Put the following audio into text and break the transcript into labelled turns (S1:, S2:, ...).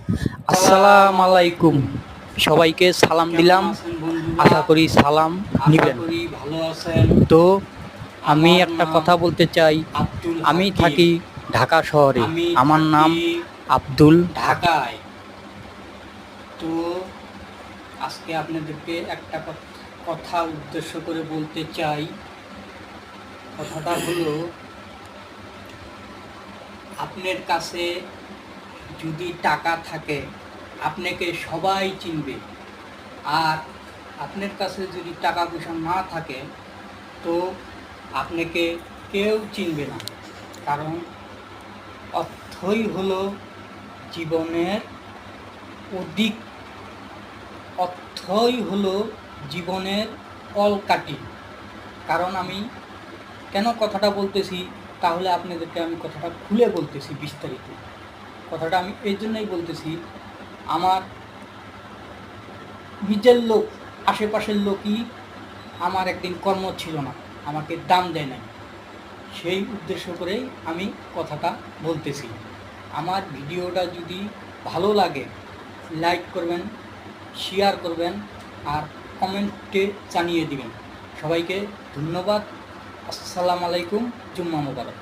S1: আসসালামু আলাইকুম। সবাইকে সালাম দিলাম। আশা করি সালাম নিবেন।
S2: ভালো আছেন।
S1: তো আমি
S2: আমার
S1: একটা
S2: নাম
S1: কথা বলতে চাই।
S2: আব্দুল
S1: আমি
S2: হাকিম।
S1: থাকি ঢাকা শহরে।
S2: আমি
S1: আমার নাম
S2: থাকি
S1: আব্দুল হাকিম।
S2: ঢাকায়। তো আজকে আপনাদেরকে একটা কথা উদ্দেশ্য করে বলতে চাই। কথাটা হলো, আপনার কাছে যদি টাকা থাকে আপনাকে সবাই চিনবে, আর আপনার কাছে যদি টাকা পয়সা না থাকে তো আপনাকে কেউ চিনবে না। কারণ অর্থই হলো জীবনের অধিক অর্থই হলো জীবনের কলকাঠি। কারণ আমি কেন কথাটা বলতেছি, তাহলে আপনাদেরকে আমি কথাটা খুলে বলতেছি বিস্তারিত। কথাটা আমি এই জন্যই বলতেছি, আমার নিজের লোক, আশেপাশের লোকই আমার একদিন কর্ম ছিল না, আমাকে দাম দেয় নাই। সেই উদ্দেশ্য করেই আমি কথাটা বলতেছি। আমার ভিডিওটা যদি ভালো লাগে লাইক করবেন, শেয়ার করবেন, আর কমেন্টে জানিয়ে দিবেন। সবাইকে ধন্যবাদ। আসসালামু আলাইকুম। জুম্মা মোবারক।